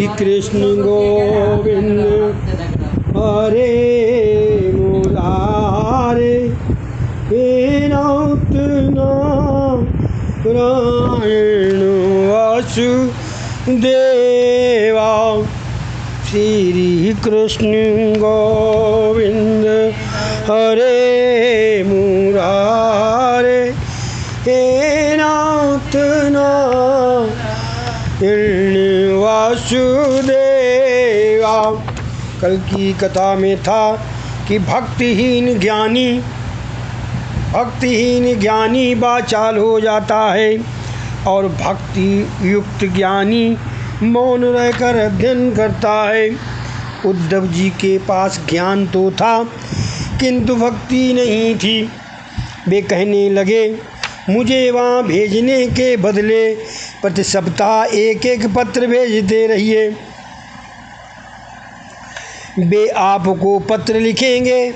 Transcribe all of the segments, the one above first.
कृष्ण गोविंद हरे मुरारे हे नाथ नारायण वासुदेवा। श्री कृष्ण गोविंद हरे मुरारे हे नाथ नारायण वासुदेवा। कल की कथा में था कि भक्तिहीन ज्ञानी बाचाल हो जाता है और भक्ति युक्त ज्ञानी मौन रहकर अध्ययन करता है। उद्धव जी के पास ज्ञान तो था किंतु भक्ति नहीं थी। वे कहने लगे, मुझे वहाँ भेजने के बदले प्रति सप्ताह एक एक पत्र भेजते रहिए। वे आपको पत्र लिखेंगे।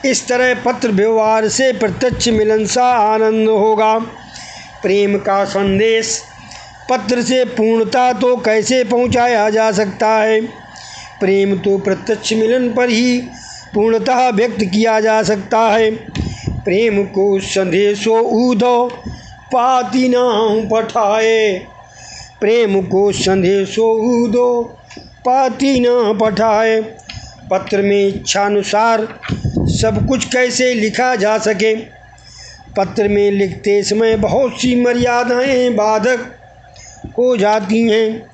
इस तरह पत्र व्यवहार से प्रत्यक्ष मिलन सा आनंद होगा। प्रेम का संदेश पत्र से पूर्णता तो कैसे पहुंचाया जा सकता है? प्रेम तो प्रत्यक्ष मिलन पर ही पूर्णतः व्यक्त किया जा सकता है। प्रेम को संदेशो ऊधो पाती न पठाए। प्रेम को संदेशो ऊधो पाती न पठाए। पत्र में इच्छानुसार सब कुछ कैसे लिखा जा सके? पत्र में लिखते समय बहुत सी मर्यादाएं बाधक हो जाती हैं।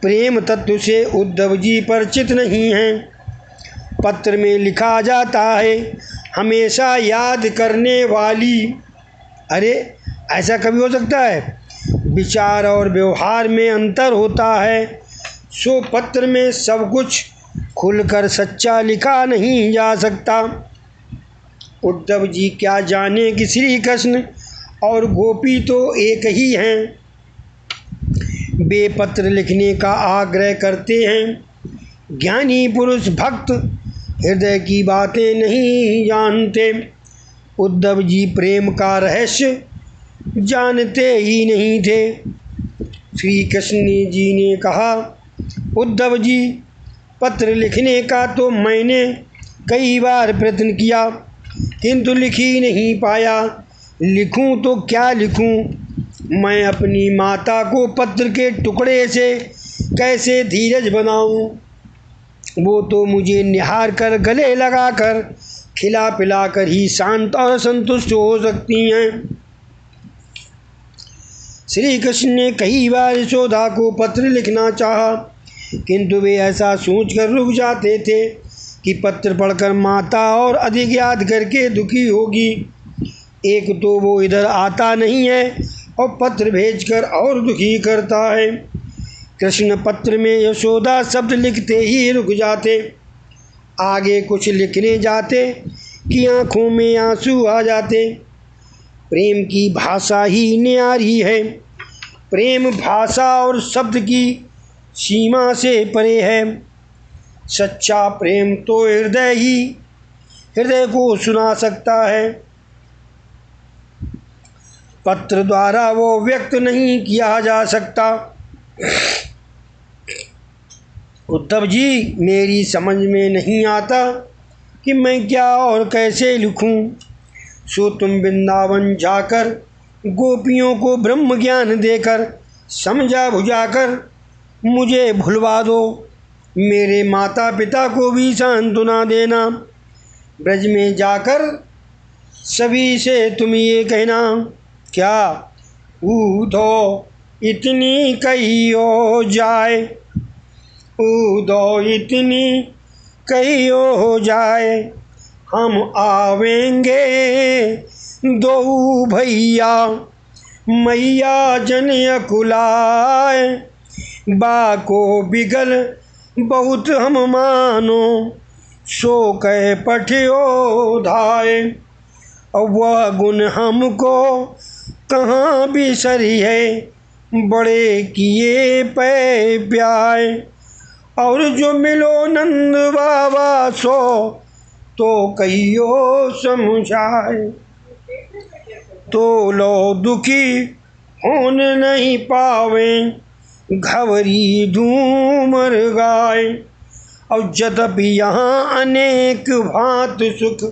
प्रेम तत्व से उद्धव जी परिचित नहीं हैं। पत्र में लिखा जाता है, हमेशा याद करने वाली। अरे ऐसा कभी हो सकता है? विचार और व्यवहार में अंतर होता है, सो पत्र में सब कुछ खुलकर सच्चा लिखा नहीं जा सकता। उद्धव जी क्या जाने कि श्री कृष्ण और गोपी तो एक ही हैं। वे पत्र लिखने का आग्रह करते हैं। ज्ञानी पुरुष भक्त हृदय की बातें नहीं जानते। उद्धव जी प्रेम का रहस्य जानते ही नहीं थे। श्री कृष्ण जी ने कहा, उद्धव जी, पत्र लिखने का तो मैंने कई बार प्रयत्न किया किंतु लिख ही नहीं पाया। लिखूं तो क्या लिखूं? मैं अपनी माता को पत्र के टुकड़े से कैसे धीरज बनाऊं? वो तो मुझे निहार कर गले लगाकर खिला पिलाकर ही शांत और संतुष्ट हो सकती हैं। श्री कृष्ण ने कई बार यशोदा को पत्र लिखना चाहा किंतु वे ऐसा सोचकर रुक जाते थे कि पत्र पढ़कर माता और अधिक याद करके दुखी होगी। एक तो वो इधर आता नहीं है और पत्र भेजकर और दुखी करता है। कृष्ण पत्र में यशोदा शब्द लिखते ही रुक जाते। आगे कुछ लिखने जाते कि आंखों में आंसू आ जाते। प्रेम की भाषा ही न्यारी है। प्रेम भाषा और शब्द की सीमा से परे है। सच्चा प्रेम तो हृदय को सुना सकता है। पत्र द्वारा वो व्यक्त नहीं किया जा सकता। उद्धव जी, मेरी समझ में नहीं आता कि मैं क्या और कैसे लिखूं। सो तुम वृंदावन जाकर गोपियों को ब्रह्म ज्ञान देकर समझा बुझाकर मुझे भुलवा दो। मेरे माता पिता को भी सांत्वना देना। ब्रज में जाकर सभी से तुम ये कहना, क्या ऊधो इतनी कहियो जाए, ऊधो इतनी कहियो जाए, हम आवेंगे दो भैया, मैया जन अकुलाए, बाको बिगल बहुत हम मानो, सो कह पठियो धाय। और वह गुण हमको कहाँ बिसरी है, बड़े किए पै प्याय। और जो मिलो नंद बाबा सो, तो कहियो समझाए। तो लो दुखी होन नहीं पावे, घवरी धूमर जाए। और यद्यपि यहाँ अनेक भांत सुख,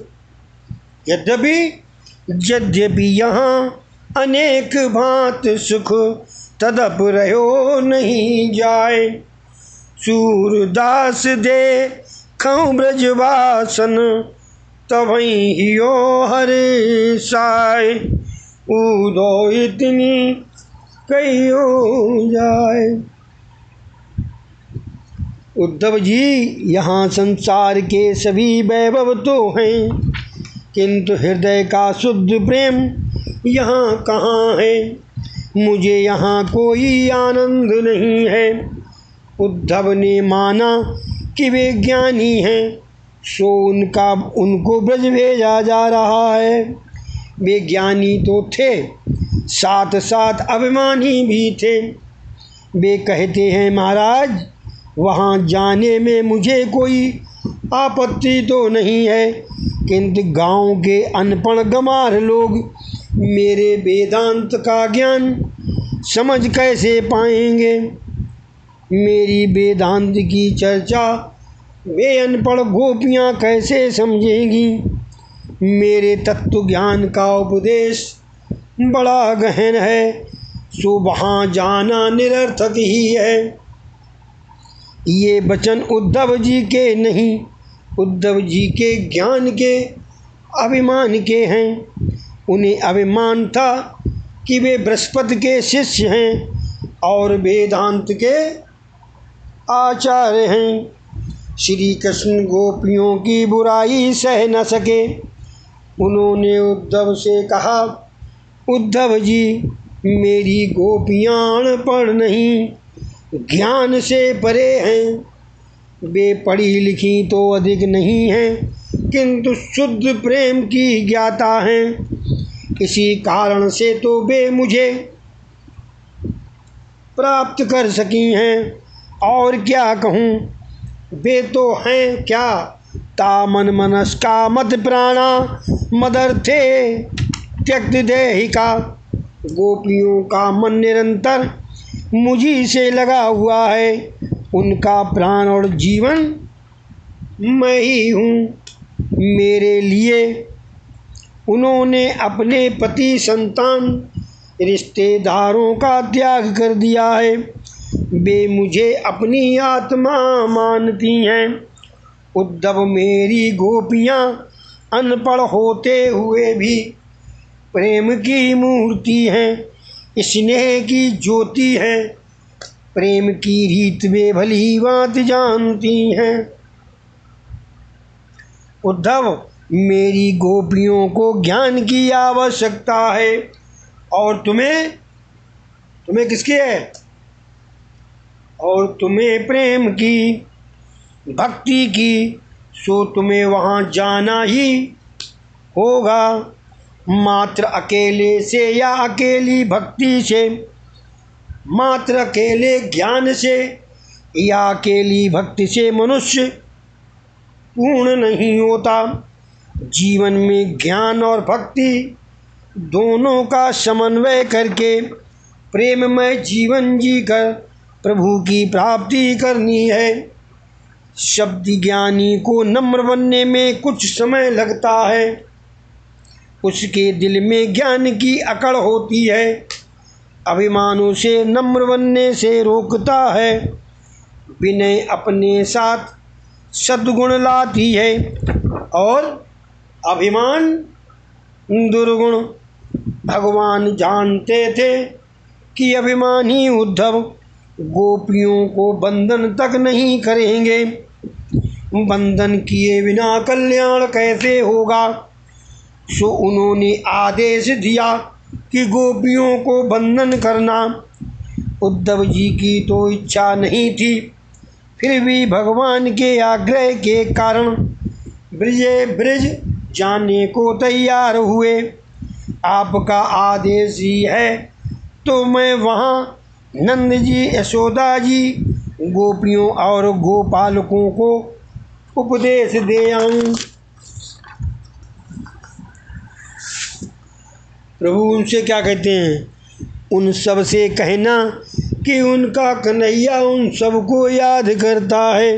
यद्यपि यहाँ अनेक भांत सुख, तदप रहो नहीं जाए। सूरदास दे खऊ ब्रजवासन, तबहि यो हरे साय। उदो इतनी कहियो जाए। उद्धव जी, यहाँ संसार के सभी वैभव तो हैं, किंतु हृदय का शुद्ध प्रेम यहाँ कहाँ है। मुझे यहाँ कोई आनंद नहीं है। उद्धव ने माना कि वे ज्ञानी हैं, सो उनको ब्रज भेजा जा रहा है। वे ज्ञानी तो थे, साथ साथ अभिमानी भी थे। वे कहते हैं, महाराज वहाँ जाने में मुझे कोई आपत्ति तो नहीं है, किंतु गांव के अनपढ़ गंवार लोग मेरे वेदांत का ज्ञान समझ कैसे पाएंगे। मेरी वेदांत की चर्चा वे अनपढ़ गोपियाँ कैसे समझेंगी। मेरे तत्व ज्ञान का उपदेश बड़ा गहन है, सो वहाँ जाना निरर्थक ही है। ये वचन उद्धव जी के नहीं, उद्धव जी के ज्ञान के अभिमान के हैं। उन्हें अभिमान था कि वे बृहस्पति के शिष्य हैं और वेदांत के आचार्य हैं। श्री कृष्ण गोपियों की बुराई सह न सके। उन्होंने उद्धव से कहा, उद्धव जी, मेरी गोपियाँ अनपढ़ नहीं, ज्ञान से परे हैं। वे पढ़ी लिखी तो अधिक नहीं हैं, किंतु शुद्ध प्रेम की ज्ञाता हैं। इसी कारण से तो वे मुझे प्राप्त कर सकी हैं। और क्या कहूँ, वे तो हैं क्या, तामन मनस्का मत प्राणा मदर्थे त्यक्त देहिका। गोपियों का मन निरंतर मुझी से लगा हुआ है। उनका प्राण और जीवन मैं ही हूँ। मेरे लिए उन्होंने अपने पति, संतान, रिश्तेदारों का त्याग कर दिया है। वे मुझे अपनी आत्मा मानती हैं। उद्धव, मेरी गोपियाँ अनपढ़ होते हुए भी प्रेम की मूर्ति हैं, स्नेह की ज्योति है। प्रेम की रीत वे भली बात जानती हैं। उद्धव, मेरी गोपियों को ज्ञान की आवश्यकता है, और तुम्हें किसकी है? और तुम्हें प्रेम की, भक्ति की। सो तुम्हें वहाँ जाना ही होगा। मात्र अकेले से या अकेली भक्ति से, मात्र अकेले ज्ञान से या अकेली भक्ति से मनुष्य पूर्ण नहीं होता। जीवन में ज्ञान और भक्ति दोनों का समन्वय करके प्रेममय जीवन जीकर प्रभु की प्राप्ति करनी है। शब्द ज्ञानी को नम्र बनने में कुछ समय लगता है। उसके दिल में ज्ञान की अकड़ होती है, अभिमानों से नम्र बनने से रोकता है। विनय अपने साथ सद्गुण लाती है और अभिमान दुर्गुण। भगवान जानते थे कि अभिमानी उद्धव गोपियों को बंधन तक नहीं करेंगे। बंधन किए बिना कल्याण कैसे होगा। सो उन्होंने आदेश दिया कि गोपियों को बंधन करना। उद्धव जी की तो इच्छा नहीं थी, फिर भी भगवान के आग्रह के कारण ब्रज जाने को तैयार हुए। आपका आदेश ही है तो मैं वहाँ नंद जी, यशोदा जी, गोपियों और गोपालकों को उपदेश दे आऊँ। प्रभु उनसे क्या कहते हैं? उन सब से कहना कि उनका कन्हैया उन सबको याद करता है।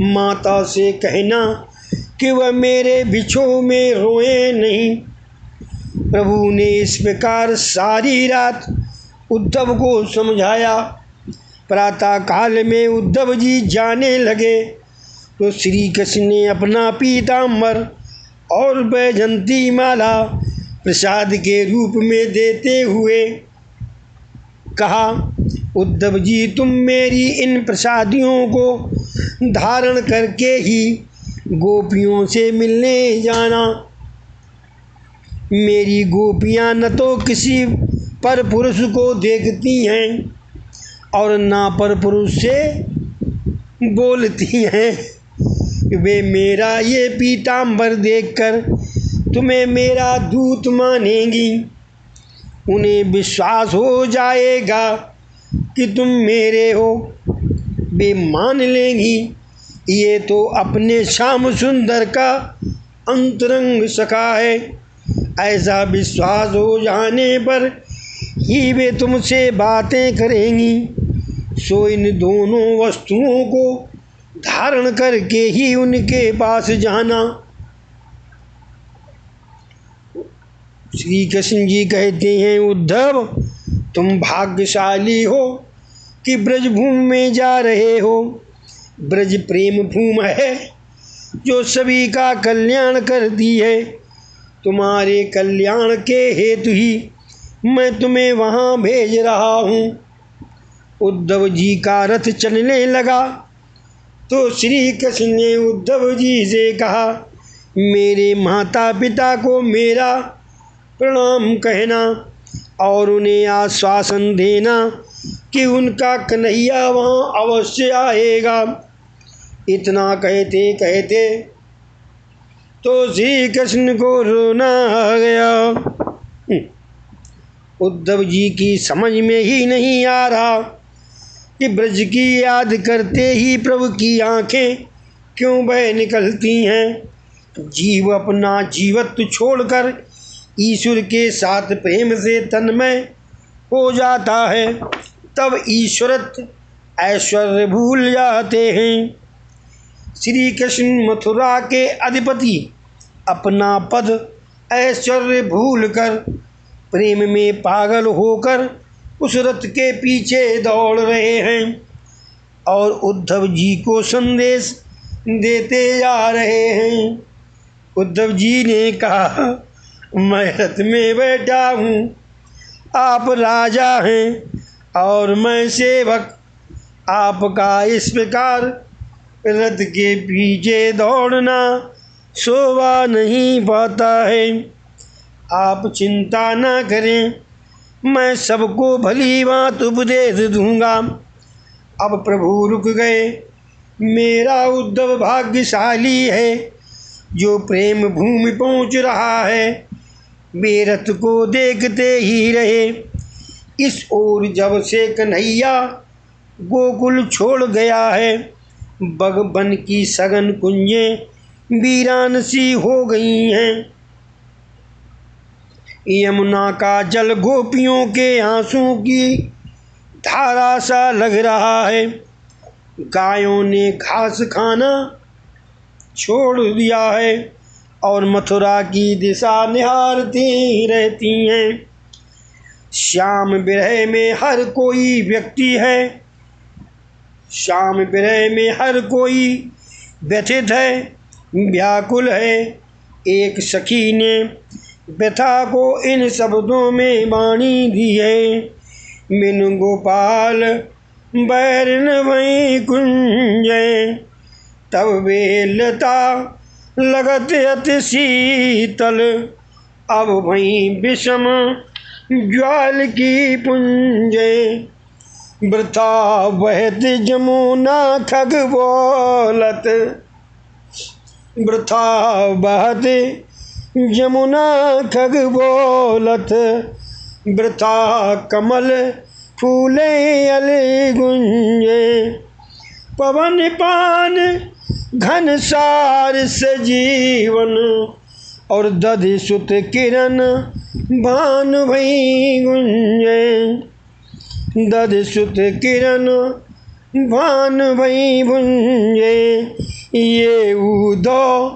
माता से कहना कि वह मेरे बिछोह में रोए नहीं। प्रभु ने इस प्रकार सारी रात उद्धव को समझाया। प्रातः काल में उद्धव जी जाने लगे तो श्री कृष्ण ने अपना पीताम्बर और वैजंती माला प्रसाद के रूप में देते हुए कहा, उद्धव जी तुम मेरी इन प्रसादियों को धारण करके ही गोपियों से मिलने जाना। मेरी गोपियां न तो किसी पर पुरुष को देखती हैं और ना पर पुरुष से बोलती हैं। वे मेरा ये पीताम्बर देखकर तुम्हें मेरा दूत मानेंगी। उन्हें विश्वास हो जाएगा कि तुम मेरे हो। वे मान लेंगी ये तो अपने श्याम सुंदर का अंतरंग सखा है। ऐसा विश्वास हो जाने पर ही वे तुमसे बातें करेंगी। सो इन दोनों वस्तुओं को धारण करके ही उनके पास जाना। श्री कृष्ण जी कहते हैं, उद्धव तुम भाग्यशाली हो कि ब्रजभूमि में जा रहे हो। ब्रज प्रेम भूमि है जो सभी का कल्याण करती है। तुम्हारे कल्याण के हेतु ही मैं तुम्हें वहाँ भेज रहा हूँ। उद्धव जी का रथ चलने लगा तो श्री कृष्ण ने उद्धव जी से कहा, मेरे माता पिता को मेरा प्रणाम कहना और उन्हें आश्वासन देना कि उनका कन्हैया वहाँ अवश्य आएगा। इतना कहते कहते तो श्री कृष्ण को रोना आ गया। उद्धव जी की समझ में ही नहीं आ रहा कि ब्रज की याद करते ही प्रभु की आंखें क्यों बह निकलती हैं। जीव अपना जीवत्व छोड़कर ईश्वर के साथ प्रेम से तन्मय हो जाता है, तब ईश्वरत्व ऐश्वर्य भूल जाते हैं। श्री कृष्ण मथुरा के अधिपति अपना पद ऐश्वर्य भूलकर प्रेम में पागल होकर उस रथ के पीछे दौड़ रहे हैं और उद्धव जी को संदेश देते जा रहे हैं। उद्धव जी ने कहा, मैं रथ में बैठा हूँ, आप राजा हैं और मैं सेवक। आपका इस प्रकार रथ के पीछे दौड़ना शोभा नहीं पाता है। आप चिंता न करें, मैं सबको भली बात उपदेश दूंगा। अब प्रभु रुक गए। मेरा उद्धव भाग्यशाली है जो प्रेम भूमि पहुँच रहा है। वे रथ को देखते ही रहे। इस ओर जब से कन्हैया गोकुल छोड़ गया है, बन की सघन कुंजें वीरान सी हो गई हैं। यमुना का जल गोपियों के आंसू की धारा सा लग रहा है। गायों ने घास खाना छोड़ दिया है और मथुरा की दिशा निहारती रहती हैं। श्याम विरह में हर कोई व्यक्ति है, श्याम विरह में हर कोई व्यथित है, व्याकुल है। एक सखी ने व्यथा को इन शब्दों में बाणी दी है, बिन गोपाल बैरन वहीं कुंजय, तब वे लता लगत अति शीतल, अब वहीं विषम ज्वाल की पुंजय। वृथा बहत जमुना खग बोलत, वृथा बहत जमुना खग बोलत, वृथा कमल फूले अल गुंजे। पवन पान घन सार सजीवन, और दधि सुत किरण भान भई गुंजे। दध सुत किरण भान भई भुंजे। ये उधो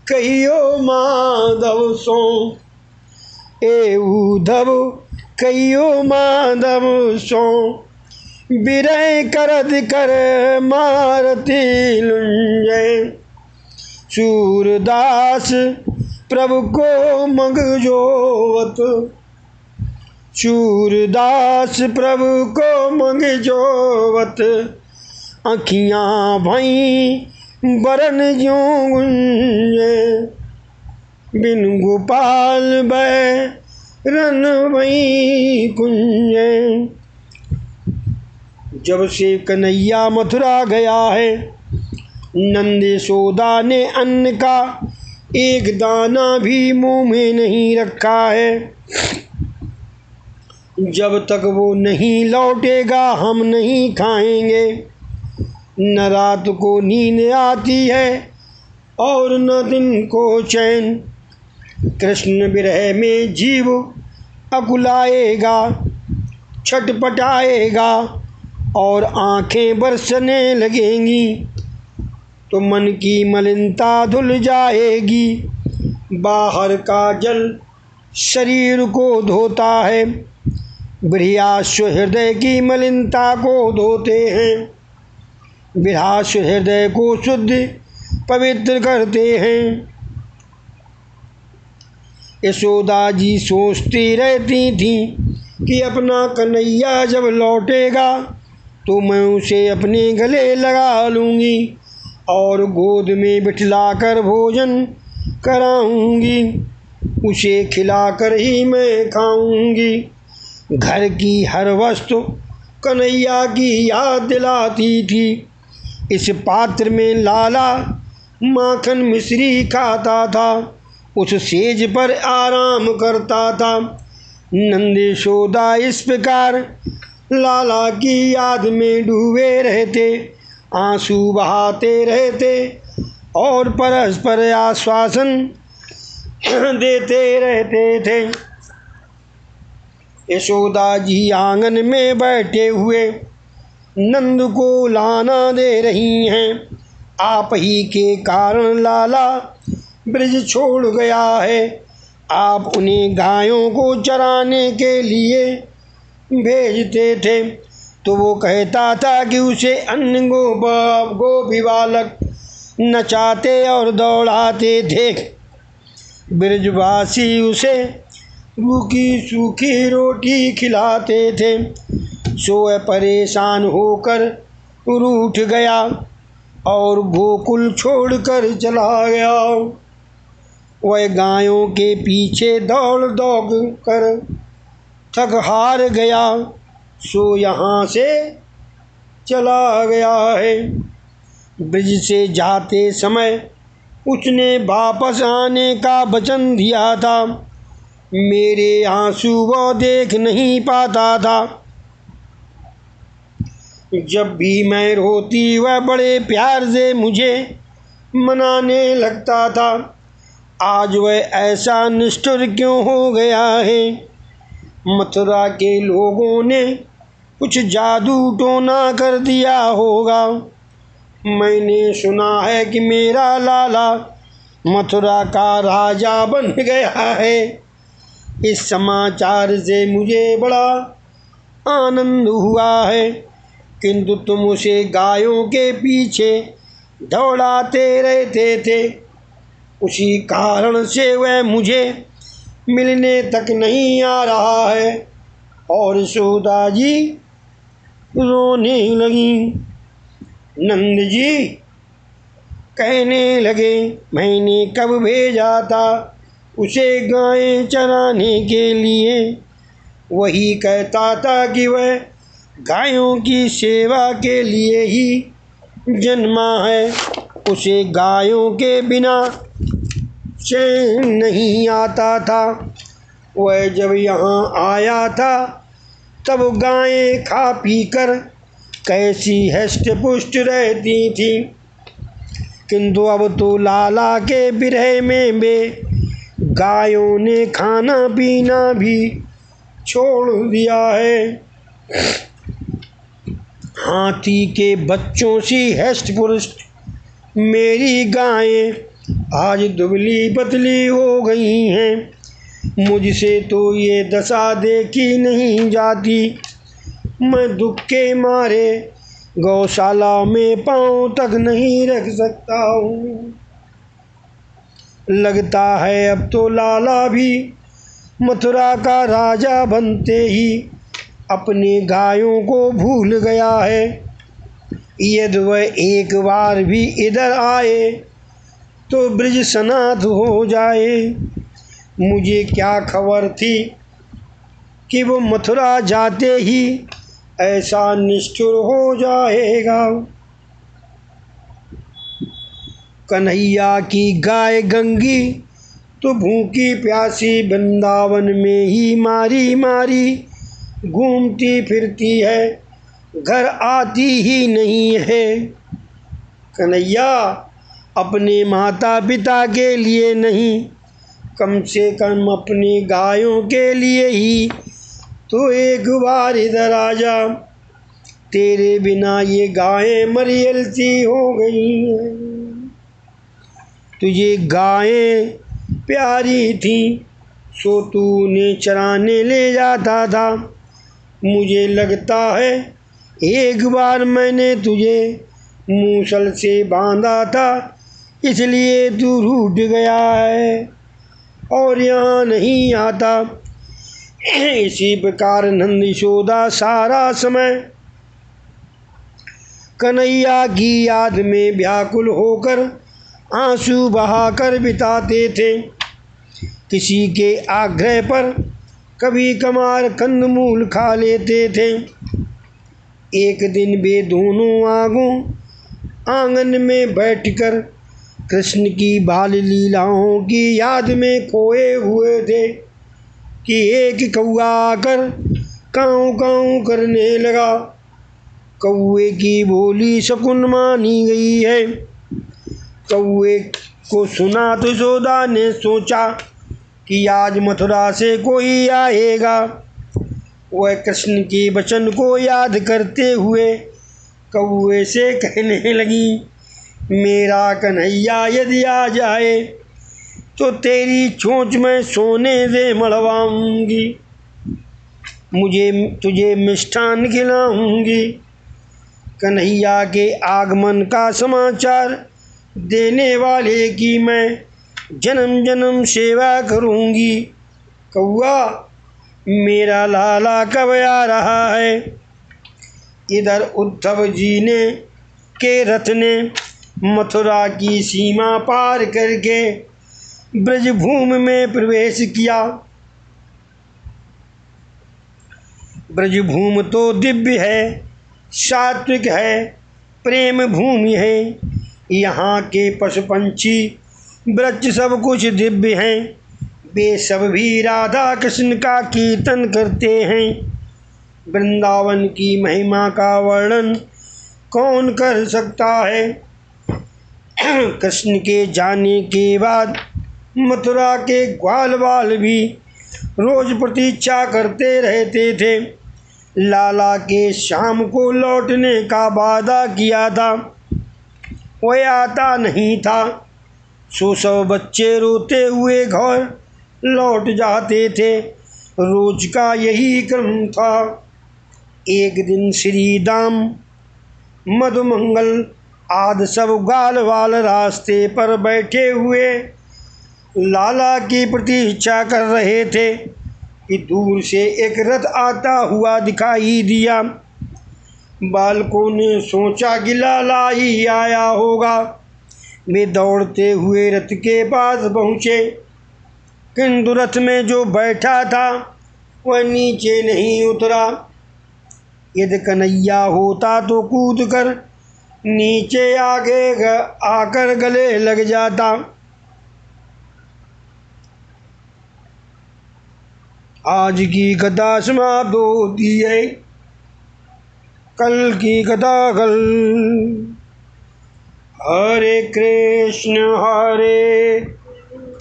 कहियो माधव सो, ए उधव कहियो माधव सो। बिरह करद कर मारती लुंजे। सूरदास प्रभु को मंग जोवत, सूरदास प्रभु को मंग जोवत। अखियाँ भई बरन ज्यों गुंजे। बिन गोपाल बैरन भई कुंजे। जब से कन्हैया मथुरा गया है, नंद यशोदा ने अन्न का एक दाना भी मुंह में नहीं रखा है। जब तक वो नहीं लौटेगा हम नहीं खाएंगे। न रात को नींद आती है और न दिन को चैन। कृष्ण विरह में जीव अकुलाएगा, छटपटाएगा और आंखें बरसने लगेंगी, तो मन की मलिनता धुल जाएगी। बाहर का जल शरीर को धोता है, बृहस्पति हृदय की मलिनता को धोते हैं। बृहस्पति हृदय को शुद्ध पवित्र करते हैं। यशोदा जी सोचती रहती थी कि अपना कन्हैया जब लौटेगा तो मैं उसे अपने गले लगा लूँगी और गोद में बिठलाकर भोजन कराऊंगी। उसे खिलाकर ही मैं खाऊंगी। घर की हर वस्तु कन्हैया की याद दिलाती थी। इस पात्र में लाला माखन मिश्री खाता था, उस सेज पर आराम करता था। नंद यशोदा इस प्रकार लाला की याद में डूबे रहते, आंसू बहाते रहते और परस्पर आश्वासन देते रहते थे। यशोदा जी आंगन में बैठे हुए नंद को लाना दे रही हैं। आप ही के कारण लाला ब्रज छोड़ गया है। आप उन्हें गायों को चराने के लिए भेजते थे, तो वो कहता था कि उसे अन्य गोपी बालक नचाते और दौड़ाते थे। ब्रजवासी उसे रूखी सूखी रोटी खिलाते थे। सो वह परेशान होकर रूठ गया और गोकुल छोड़कर चला गया। वह गायों के पीछे दौड़ दौड़ कर थक हार गया, सो यहाँ से चला गया है। ब्रिज से जाते समय उसने वापस आने का वचन दिया था। मेरे आंसू वो देख नहीं पाता था। जब भी मैं रोती वह बड़े प्यार से मुझे मनाने लगता था। आज वह ऐसा निष्ठुर क्यों हो गया है? मथुरा के लोगों ने कुछ जादू टोना कर दिया होगा। मैंने सुना है कि मेरा लाला मथुरा का राजा बन गया है। इस समाचार से मुझे बड़ा आनंद हुआ है, किंतु तुम उसे गायों के पीछे दौड़ाते रहते थे, उसी कारण से वह मुझे मिलने तक नहीं आ रहा है। और यशोदा जी रोने लगी। नंद जी कहने लगे, मैंने कब भेजा था उसे गायें चराने के लिए? वही कहता था कि वह गायों की सेवा के लिए ही जन्मा है। उसे गायों के बिना चैन नहीं आता था। वह जब यहाँ आया था तब गायें खा पी कर कैसी हष्ट पुष्ट रहती थी, किंतु अब तो लाला के विरह में वे गायों ने खाना पीना भी छोड़ दिया है। हाथी के बच्चों सी हष्ट पुष्ट मेरी गायें आज दुबली पतली हो गई हैं। मुझसे तो ये दशा देखी नहीं जाती। मैं दुख के मारे गौशाला में पाँव तक नहीं रख सकता हूँ। लगता है अब तो लाला भी मथुरा का राजा बनते ही अपने गायों को भूल गया है। यदि वह एक बार भी इधर आए तो ब्रज सनाथ हो जाए। मुझे क्या खबर थी कि वो मथुरा जाते ही ऐसा निष्ठुर हो जाएगा। कन्हैया की गाय गंगी तो भूखी प्यासी वृंदावन में ही मारी मारी घूमती फिरती है, घर आती ही नहीं है। कन्हैया अपने माता पिता के लिए नहीं, कम से कम अपनी गायों के लिए ही तो एक बार इधर आ जा। तेरे बिना ये गायें मरियल सी हो गई हैं। तुझे गायें प्यारी थी सो तू उन्हें चराने ले जाता था। मुझे लगता है एक बार मैंने तुझे मूसल से बांधा था, इसलिए तू रूठ गया है और यहाँ नहीं आता। इसी प्रकार नंद यशोदा सारा समय कन्हैया की याद में व्याकुल होकर आंसू बहाकर बिताते थे। किसी के आग्रह पर कभी कभार कंदमूल खा लेते थे। एक दिन वे दोनों आंगन में बैठकर कृष्ण की बाल लीलाओं की याद में खोए हुए थे कि एक कौआ आकर काऊ काऊ करने लगा। कौए की बोली शकुन मानी गई है। कौए को सुना तो यशोदा ने सोचा कि आज मथुरा से कोई आएगा। वह कृष्ण के वचन को याद करते हुए कौए से कहने लगी, मेरा कन्हैया यदि आ जाए तो तेरी चोंच में सोने से मढ़वाऊंगी, तुझे मिष्ठान खिलाऊंगी। कन्हैया के आगमन का समाचार देने वाले की मैं जन्म जन्म सेवा करूंगी। कौआ मेरा लाला कब आ रहा है। इधर उद्धव जी ने के रथ ने मथुरा की सीमा पार करके ब्रजभूमि में प्रवेश किया। ब्रजभूमि तो दिव्य है, सात्विक है, प्रेम भूमि है। यहाँ के पशु पंछी वृक्ष सब कुछ दिव्य हैं। वे सब भी राधा कृष्ण का कीर्तन करते हैं। वृंदावन की महिमा का वर्णन कौन कर सकता है। कृष्ण के जाने के बाद मथुरा के ग्वाल बाल भी रोज प्रतीक्षा करते रहते थे। लाला के शाम को लौटने का वादा किया था, वह आता नहीं था। सो सब बच्चे रोते हुए घर लौट जाते थे। रोज का यही क्रम था। एक दिन श्री दाम मधुमंगल आदि सब ग्वाल बाल रास्ते पर बैठे हुए लाला की प्रतीक्षा कर रहे थे कि दूर से एक रथ आता हुआ दिखाई दिया। बालकों ने सोचा कि लाला ही आया होगा। वे दौड़ते हुए रथ के पास पहुँचे, किंतु रथ में जो बैठा था वह नीचे नहीं उतरा। यदि कन्हैया होता तो कूद कर नीचे आकर गले लग जाता। आज की कथा समाप्त होती है, कल की कथा कल। हरे कृष्ण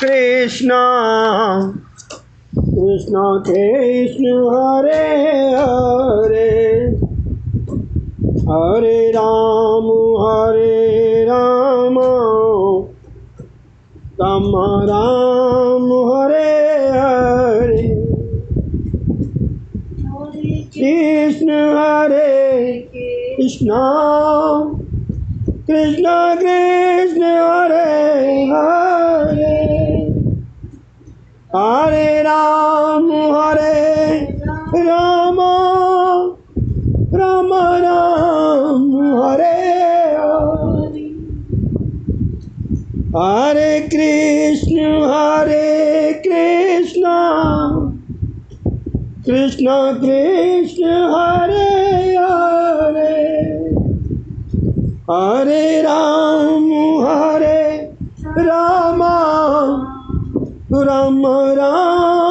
कृष्ण कृष्ण हरे हरे हरे राम राम राम हरे हरे, कृष्ण कृष्ण कृष्ण कृष्ण हरे हरे, हरे राम राम राम हरे हरे, हरे कृष्ण कृष्ण कृष्ण हरे हरे, हरे राम राम राम